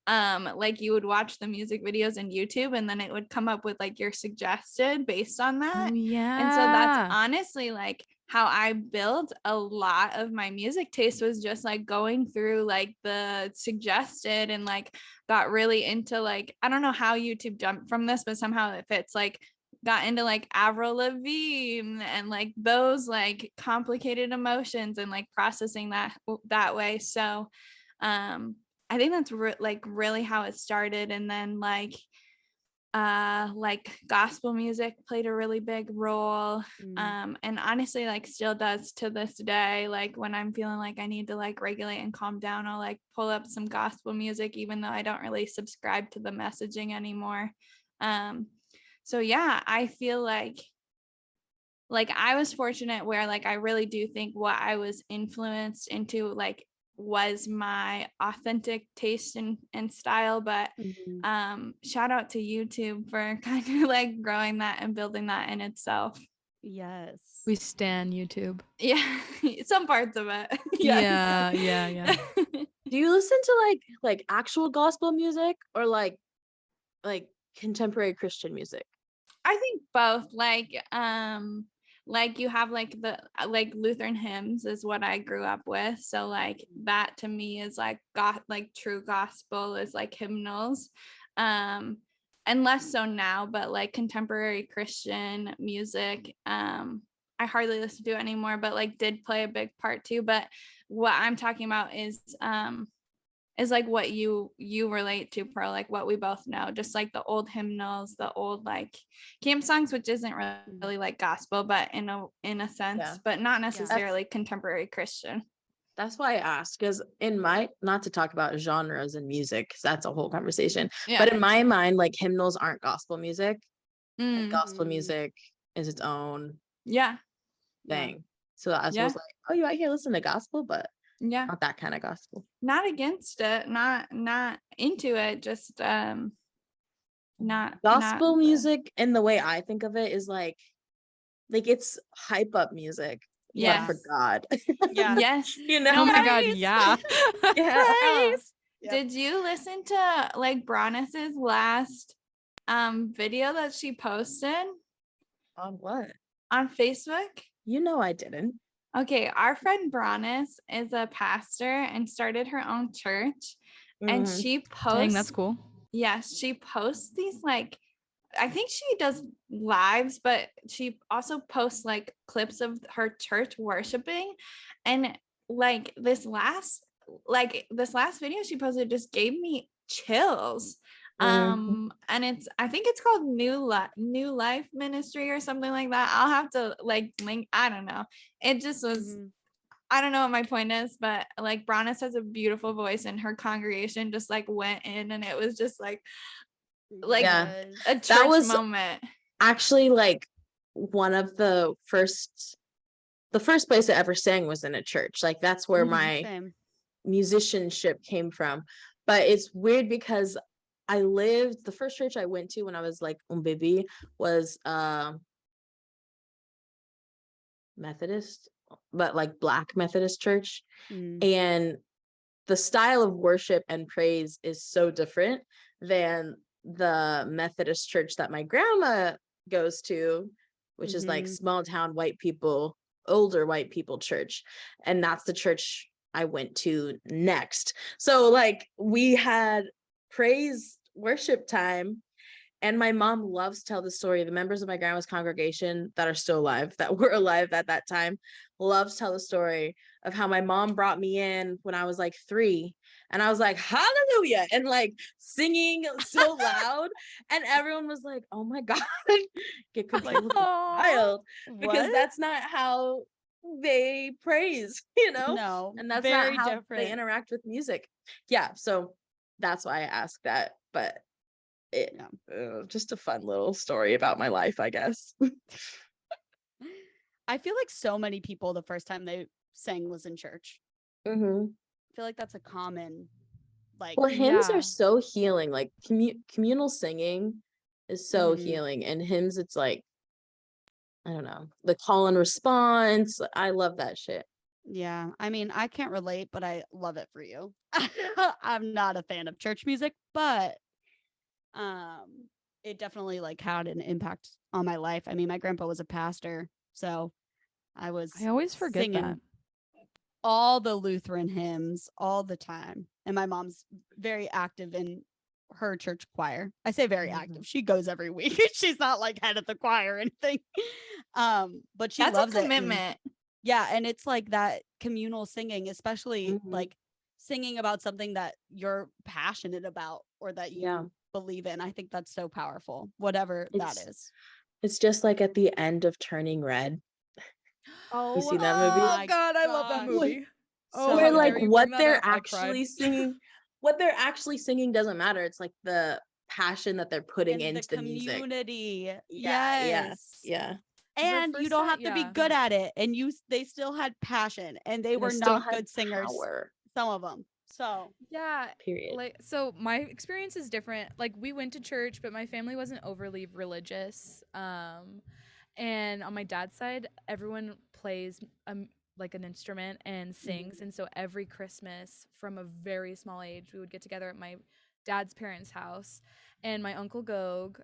S3: Like you would watch the music videos in YouTube and then it would come up with like your suggested based on that.
S1: Oh, yeah.
S3: And so that's honestly like how I built a lot of my music taste, was just like going through like the suggested, and like got really into like, I don't know how YouTube jumped from this, but somehow it fits, like got into like Avril Lavigne and like those like complicated emotions and like processing that way. So I think that's like really how it started. And then like gospel music played a really big role. And honestly like still does to this day. Like when I'm feeling like I need to like regulate and calm down, I'll like pull up some gospel music, even though I don't really subscribe to the messaging anymore. So yeah, I feel like I was fortunate where like I really do think what I was influenced into like was my authentic taste and style. But shout out to YouTube for kind of like growing that and building that in itself.
S2: Yes.
S1: We stan YouTube.
S3: Yeah, some parts of it.
S1: Yeah.
S4: Do you listen to like actual gospel music or like contemporary Christian music?
S3: I think both. Like you have like the like Lutheran hymns is what I grew up with. So like that to me is like like true gospel is like hymnals. And less so now, but like contemporary Christian music, I hardly listen to anymore, but like did play a big part too. But what I'm talking about is like what you relate to, Pearl, like what we both know, just like the old hymnals, the old like camp songs, which isn't really like gospel, but in a sense, but not necessarily contemporary Christian.
S4: That's why I asked, because in my, not to talk about genres in music, because that's a whole conversation, but in my mind, like hymnals aren't gospel music. Like gospel music is its own
S3: Yeah.
S4: thing. So I
S3: Yeah.
S4: was like, oh, you out here listen to gospel, but
S3: Yeah.
S4: not that kind of gospel.
S3: Not against it, not into it, just not
S4: Gospel
S3: the-
S4: music, and the way I think of it is like it's hype up music,
S3: Yes.
S4: but for God.
S2: Yeah.
S3: Yes.
S4: You know?
S1: Oh my God,
S3: Praise.
S1: yeah.
S4: Yeah.
S2: Praise. Yep.
S3: Did you listen to like Bronis's last video that she posted
S4: On what?
S3: on Facebook?
S4: You know I didn't.
S3: Okay, our friend Bronis is a pastor and started her own church, and
S4: Mhm.
S3: she posts.
S1: Dang, that's cool.
S3: Yes, she posts these like, I think she does lives, but she also posts like clips of her church worshiping, and like this last video she posted just gave me chills.
S4: Mhm.
S3: And I think it's called New Life Ministry or something like that. I'll have to like link, I don't know. It just was,
S2: Mhm.
S3: I don't know what my point is, but like Bronis has a beautiful voice, and her congregation just like went in, and it was just like
S4: Yeah.
S3: a
S2: Yes.
S3: church
S4: was-
S3: moment.
S4: Actually, like one of the first place I ever sang was in a church. Like that's where
S2: Mhm.
S4: my
S2: Same.
S4: musicianship came from. But it's weird because the first church I went to when I was like un baby was Methodist, but like Black Methodist church.
S2: Mm.
S4: And the style of worship and praise is so different than the Methodist church that my grandma goes to, which is like
S2: Mhm.
S4: small town white people, older white people church. And that's the church I went to next. So like we had praise worship time. And my mom loves to tell the story. The members of my grandma's congregation that are still alive, that were alive at that time, loves to tell the story of how my mom brought me in when I was like 3. And I was like, hallelujah, and like singing so loud. And everyone was like, oh my God, get control of the child. Because
S2: What?
S4: that's not how they praise, you know?
S2: No.
S4: And that's
S2: very
S4: not how
S2: different.
S4: they interact with music. Yeah. So that's why I asked that. But just a fun little story about my life, I guess.
S2: I feel like so many people the first time they sang was in church.
S4: Mm-hmm.
S2: I feel like that's a common, like,
S4: Well, hymns
S1: Yeah.
S4: are so healing. Like communal singing is so
S2: Mhm.
S4: healing, and hymns, it's like, I don't know, the call and response. I love that shit.
S2: Yeah. I mean, I can't relate, but I love it for you. I'm not a fan of church music, but it definitely like had an impact on my life. I mean, my grandpa was a pastor, so I was
S1: I always forget
S2: singing
S1: that.
S2: all the Lutheran hymns all the time. And my mom's very active in her church choir. I say very
S4: Mhm.
S2: active. She goes every week. She's not like head of the choir or anything. But she
S3: That's
S2: loves
S3: a
S2: it. And
S3: commitment.
S2: yeah, and it's like that communal singing, especially
S4: Mhm.
S2: like singing about something that you're passionate about or that you
S4: Yeah.
S2: believe in. I think that's so powerful, whatever that
S4: It's-
S2: is.
S4: It's just like at the end of Turning Red.
S2: Oh,
S4: You see that movie?
S1: Oh
S2: my
S1: God, I love that
S2: gosh.
S1: movie. Oh,
S2: So
S4: Where
S1: how
S4: like
S1: dare you
S4: what
S1: bring that
S4: they're
S1: up? I cried.
S4: actually singing, doesn't matter. It's like the passion that they're putting
S2: in the
S4: into the music.
S2: community.
S4: Yeah,
S2: Yes.
S4: yeah.
S2: And you
S1: first
S2: don't
S1: time-
S2: have to be
S1: yeah.
S2: good at it. And they still had passion and they were
S4: still
S2: not
S4: had
S2: good singers,
S4: power.
S2: some of them. So
S1: Yeah,
S4: Period.
S1: like so my experience is different. Like we went to church, but my family wasn't overly religious. And on my dad's side, everyone plays like an instrument and sings. And so every Christmas from a very small age, we would get together at my dad's parents' house, and my uncle Gog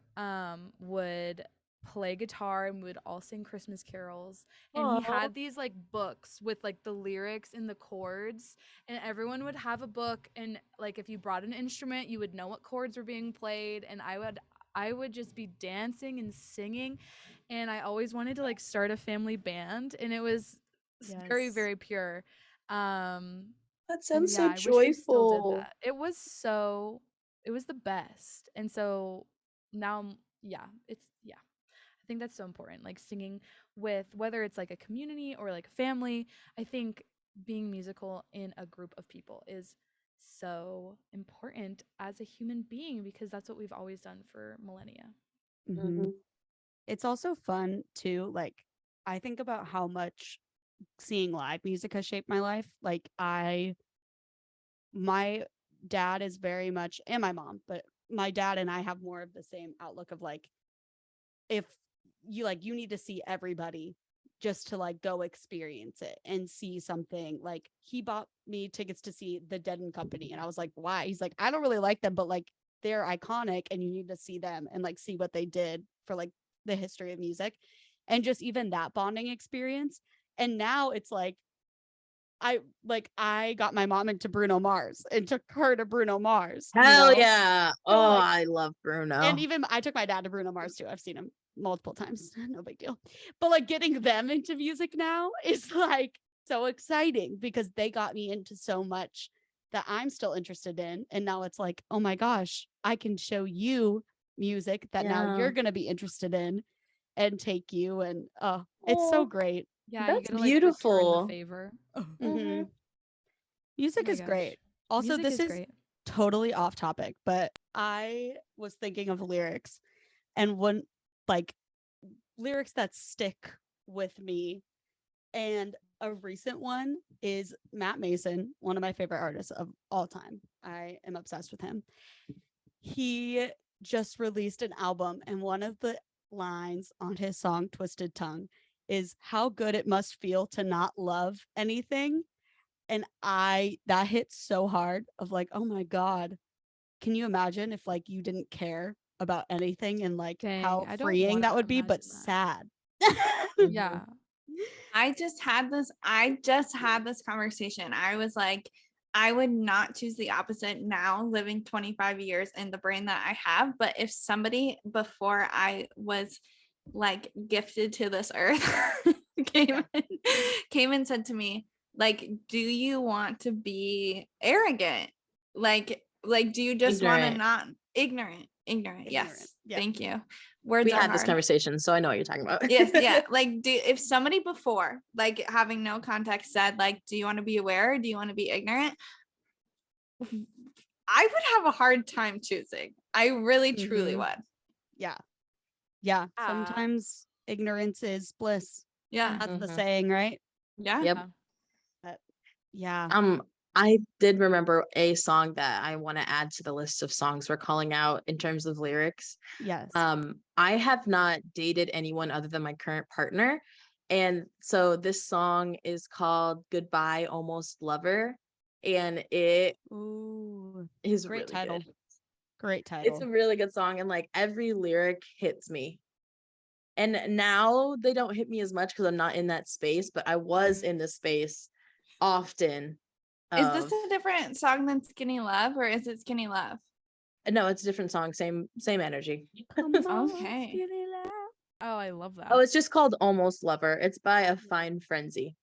S1: would play guitar, and we would all sing Christmas carols. And he
S4: Aw.
S1: had these like books with like the lyrics and the chords, and everyone would have a book, and like if you brought an instrument, you would know what chords were being played, and I would just be dancing and singing, and I always wanted to like start a family band, and it was very,
S2: Yes.
S1: very pure.
S4: That
S1: And
S4: sounds
S1: yeah,
S4: so
S1: I wish we still did
S4: joyful.
S1: that. It was the best. And so now I think that's so important. Like singing with, whether it's like a community or like a family, I think being musical in a group of people is so important as a human being, because that's what we've always done for millennia.
S2: Mhm. it's also fun too. Like, I think about how much seeing live music has shaped my life. Like, my dad is very much, and my mom, but my dad and I have more of the same outlook of like, if you like, you need to see everybody just to like go experience it and see something. Like, he bought me tickets to see the Dead and Company, and I was like, why? He's like, I don't really like them, but like, they're iconic and you need to see them and like see what they did for like the history of music, and just even that bonding experience. And now it's like, I got my mom into Bruno Mars and took her to Bruno Mars.
S4: Hell yeah.
S2: So,
S4: Oh,
S2: like,
S4: I love Bruno.
S2: and even I took my dad to Bruno Mars too. I've seen him multiple times. No big deal. But like, getting them into music now is like so exciting because they got me into so much that I'm still interested in. And now it's like, oh my gosh, I can show you music that now
S4: Yeah.
S2: you're going to be interested in and take you. And it's so
S4: Oh,
S2: great.
S1: Yeah,
S4: That's
S1: you gotta like return
S4: beautiful.
S1: the favor.
S2: Mhm. Music
S1: my
S2: is
S1: gosh.
S2: great. Also,
S1: Music
S2: this
S1: is
S2: is
S1: great.
S2: totally off topic, but I was thinking of lyrics, and one like lyrics that stick with me. And a recent one is Matt Mason, one of my favorite artists of all time. I am obsessed with him. He just released an album, and one of the lines on his song Twisted Tongue is how good it must feel to not love anything. And that hits so hard of like, oh my God, can you imagine if like you didn't care about anything, and like
S1: Dang,
S2: how
S1: I don't
S2: freeing that
S1: wanna
S2: would be, but
S1: imagine that.
S2: sad.
S1: Yeah.
S3: I just had this conversation. I was like, I would not choose the opposite now, living 25 years in the brain that I have. But if somebody before I was like gifted to this earth came and said to me, like, do you want to be arrogant? Like, do you just want to
S4: Ignorant.
S3: not ignorant?
S2: Ignorant,
S3: Yes.
S2: yeah.
S3: Thank you. Words
S4: We
S3: are
S4: had this
S3: hard.
S4: conversation, so I know what you're talking about.
S3: Yes, yeah. Like, if somebody before, like, having no context said, like, do you want to be aware or do you want to be ignorant? I would have a hard time choosing. I really truly
S2: Mhm.
S3: would.
S2: Yeah.
S1: Yeah.
S2: Sometimes ignorance is bliss.
S3: Yeah.
S2: That's the
S4: Mhm.
S2: saying, right?
S3: Yeah.
S4: Yep.
S2: But yeah.
S4: I did remember a song that I want to add to the list of songs we're calling out in terms of lyrics.
S2: Yes.
S4: I have not dated anyone other than my current partner. And so this song is called Goodbye Almost Lover. And it
S2: Ooh.
S4: is
S2: Great
S4: really
S2: title.
S4: good.
S2: Great title.
S4: It's a really good song. And like every lyric hits me. And now they don't hit me as much because I'm not in that space, but I was in this space often.
S3: Is this
S4: Of
S3: a different song than Skinny Love or is it Skinny Love?
S4: no, it's a different song, same energy.
S2: Come on,
S3: Okay.
S2: skinny love.
S1: Oh, I love that.
S4: Oh, it's just called Almost Lover. It's by A Fine Frenzy.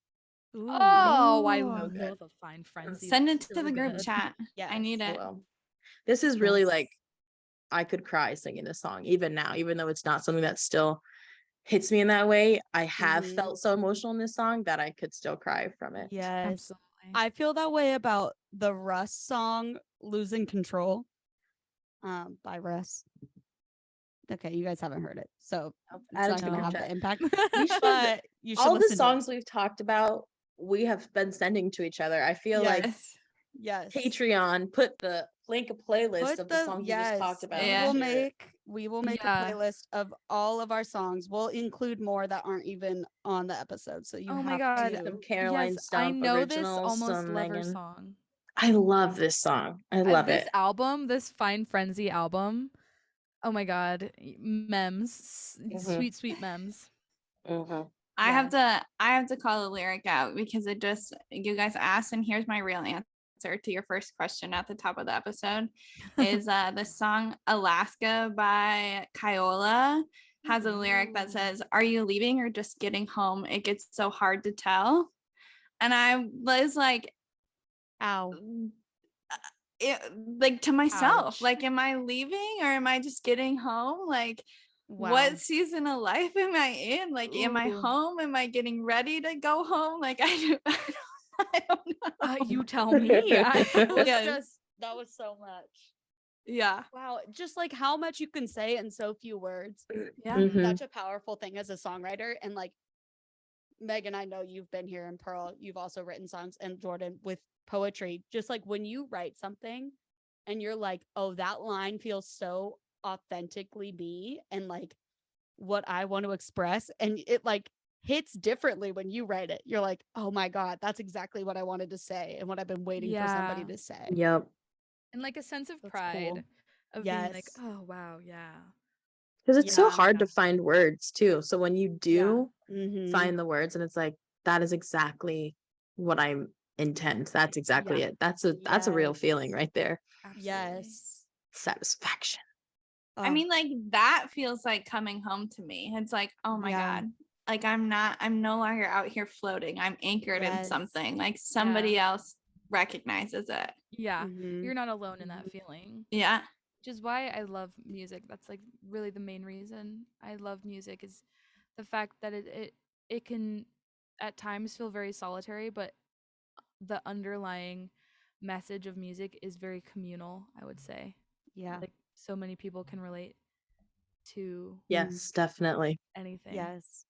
S2: Ooh.
S1: Oh, I
S3: Ooh.
S1: love
S4: good.
S1: a fine frenzy.
S3: Send it
S1: That's
S3: to
S1: really
S3: the group
S1: good.
S3: chat.
S2: Yes.
S3: I need
S4: I
S3: it.
S4: will. This is really
S2: Yes.
S4: like I could cry singing this song even now, even though it's not something that still hits me in that way. I have
S2: Mhm.
S4: felt so emotional in this song that I could still cry from it.
S2: Yes.
S1: Absolutely.
S2: I feel that way about the Russ song Losing Control by Russ. Okay, you guys haven't heard it, so
S4: Add
S2: it's
S4: it
S2: not
S4: to the
S2: going to
S4: group
S2: have
S4: chat.
S2: the impact.
S4: We should
S2: But you should
S4: all the
S2: listen
S4: songs we've talked about, we have been sending to each other. I feel like
S3: Yes.
S2: Yes.
S4: Patreon put the link a playlist
S2: Put
S4: of the songs we just talked about.
S3: Yeah.
S2: We will make
S1: Yeah.
S2: a playlist of all of our songs. We'll include more that aren't even on the episode, so you
S1: Oh my
S2: have
S1: God.
S2: to.
S4: Some Caroline
S1: Yes, I
S4: Stump
S1: know this
S4: originals,
S1: Almost
S4: some
S1: Lover
S4: Megan.
S1: song.
S4: I love this song. I love
S1: This
S4: it.
S1: album, this Fine Frenzy album. Oh my God. Memes.
S4: Mhm.
S1: Sweet memes.
S4: Mhm.
S3: I have to call the lyric out because it just, you guys asked, and here's my real answer to your first question at the top of the episode is the song Alaska by Kyola has a lyric that says, "Are you leaving or just getting home? It gets so hard to tell." And I was like,
S2: Ow.
S3: like to myself,
S2: Ouch.
S3: like, am I leaving or am I just getting home? Like,
S2: Wow.
S3: what season of life am I in? Like, am I
S2: Ooh.
S3: home? Am I getting ready to go home? Like, I don't know.
S1: You tell me.
S2: That was
S3: Yeah.
S2: just, that was so much.
S3: Yeah.
S2: Wow, just like how much you can say in so few words.
S3: Yeah.
S4: Mhm.
S2: Such a powerful thing as a songwriter. And like Megan, I know you've been here, and Pearl, you've also written songs, and Jordan with poetry. Just like when you write something and you're like, oh, that line feels so authentically me and like what I want to express. And it like hits differently when you write it. You're like, oh my God, that's exactly what I wanted to say and what I've been waiting for somebody
S1: Yeah.
S2: to say.
S4: Yep.
S1: And like a sense of
S2: That's
S1: pride
S2: cool.
S1: of being like,
S2: Yes.
S1: oh wow, yeah.
S4: Because it's so
S2: Yeah.
S4: hard to find words too. So when you do
S2: Mhm.
S4: find the words and it's like, that is exactly what I intend. That's exactly
S2: Yeah.
S4: it. That's a real feeling
S2: Yes.
S4: right there.
S1: Absolutely.
S2: Yes.
S4: Satisfaction.
S3: I
S2: Oh,
S3: mean, like that feels like coming home to me. It's like, oh my
S2: Yeah.
S3: God. Like I'm no longer out here floating. I'm anchored in
S2: Yes.
S3: something. Like somebody else recognizes it.
S1: Yeah.
S2: Mhm.
S1: You're not alone in that feeling.
S3: Yeah.
S1: Which is why I love music. That's like really the main reason I love music is the fact that it can at times feel very solitary, but the underlying message of music is very communal, I would say.
S2: Yeah.
S1: Like so many people can relate to
S4: Yes, definitely.
S1: anything.
S2: Yes.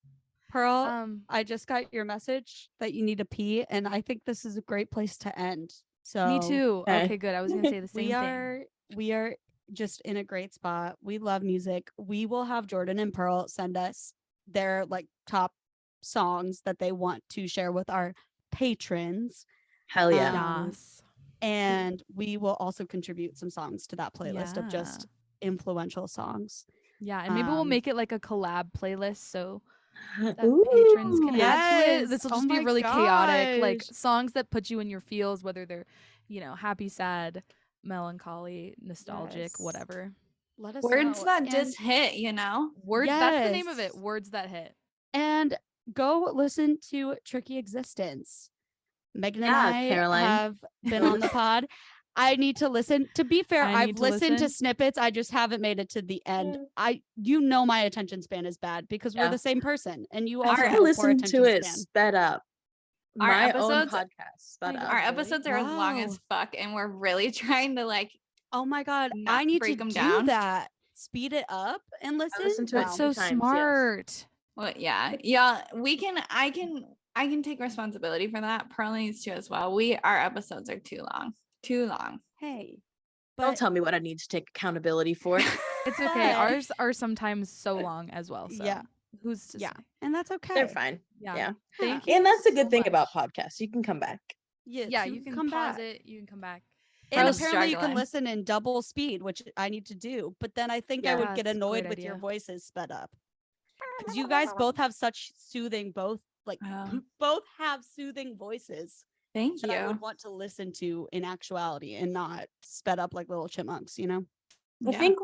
S2: Pearl,
S1: Um
S2: I just got your message that you need to pee, and I think this is a great place to end. So
S1: me too.
S4: Okay.
S1: Okay, good. I was going to say the same thing.
S2: we are just in a great spot. We love music. We will have Jordan and Pearl send us their like top songs that they want to share with our patrons.
S4: Hell yeah.
S1: Yes.
S2: And we will also contribute some songs to that playlist of just
S1: Yeah.
S2: influential songs.
S1: Yeah, and maybe we'll
S2: Um,
S1: make it like a collab playlist so that
S4: Ooh.
S1: patrons can add to it.
S2: Yes.
S1: This will
S2: Oh
S1: just be
S2: my
S1: really chaotic, like
S2: gosh.
S1: songs that put you in your feels, whether they're, happy, sad, melancholy, nostalgic,
S2: Yes.
S1: whatever.
S2: Let us
S3: Words
S2: know.
S3: that
S2: And
S3: just hit, you know?
S1: Words, that's the name of
S2: yes.
S1: it. Words that hit.
S2: And go listen to Tricky Existence. Megan and
S4: Yeah,
S2: I
S4: Caroline.
S2: have been on the pod. I need to listen. To be fair,
S1: I
S2: I've
S1: need to
S2: listened to
S1: listen.
S2: snippets. I just haven't made it to the end. My attention span is bad because we're
S4: Yeah.
S2: the same person, and you
S3: Our-
S2: also
S4: I
S2: have a poor
S4: listened to
S2: attention
S4: it
S2: span.
S4: sped up.
S3: Our
S4: My own
S3: episodes-
S4: podcast sped
S1: my
S4: up.
S1: God.
S3: Our
S1: really?
S3: episodes are as long
S2: Wow.
S3: as fuck, and we're really trying to like
S2: Oh my God,
S3: not
S2: I need
S3: break
S2: to
S3: 'em
S2: do
S3: down.
S2: that. Speed it up and listen.
S4: listened to it
S1: That's so
S4: 2 times, yes.
S1: smart.
S3: well, yeah. I can take responsibility for that. Pearl needs to as well. Our episodes are too long. Too long.
S2: Hey,
S4: Don't
S2: but
S4: tell me what I need to take accountability for.
S1: It's okay.
S2: But-
S1: Ours are sometimes so long as well. So
S2: Yeah.
S1: who's to
S2: yeah,
S1: say?
S2: and that's okay.
S4: They're fine.
S1: Yeah.
S4: Yeah.
S1: Thank
S2: Yeah.
S1: you.
S4: And that's a
S1: so
S4: good thing about
S1: much.
S4: podcasts. You can come back.
S2: Yes,
S1: Yeah, you can
S2: come
S1: pause
S2: back.
S1: it. You can come back.
S2: And
S3: Pearl's
S2: apparently you can
S3: struggling.
S2: listen in double speed, which I need to do. But then I think I
S4: Yeah.
S2: would get
S1: That's a
S2: annoyed
S1: great
S2: with your
S1: idea.
S2: voices sped up. Because you guys both have such soothing, both have soothing voices
S3: Thank
S2: that I
S3: you.
S2: would want to listen to in actuality and not sped up like little chipmunks, you know?
S4: I think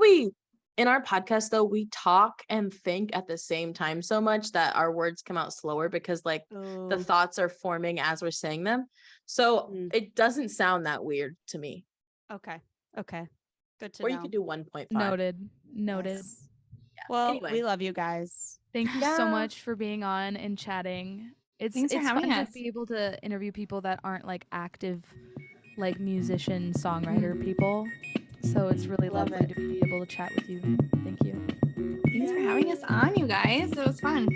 S4: in our podcast though, we talk and think at the same time so much that our words come out slower because like the
S2: Oh,
S4: thoughts are forming as we're saying them. So
S2: Mm.
S4: it doesn't sound that weird to me.
S2: okay. Okay. Good to
S4: Or
S2: know.
S4: you could do 1.5.
S1: Noted. Noted.
S2: Yes. Well,
S4: Anyway.
S2: we love you guys.
S1: Thank you
S4: Yeah.
S1: so much for being on and chatting.
S3: Thanks for
S1: It's
S3: having
S1: fun
S3: us.
S1: to be able to interview people that aren't like active, like musician, songwriter people. So it's really
S2: Love
S1: lovely
S2: it.
S1: to be able to chat with you. Thank you.
S3: Thanks for having us on, you guys. It was fun.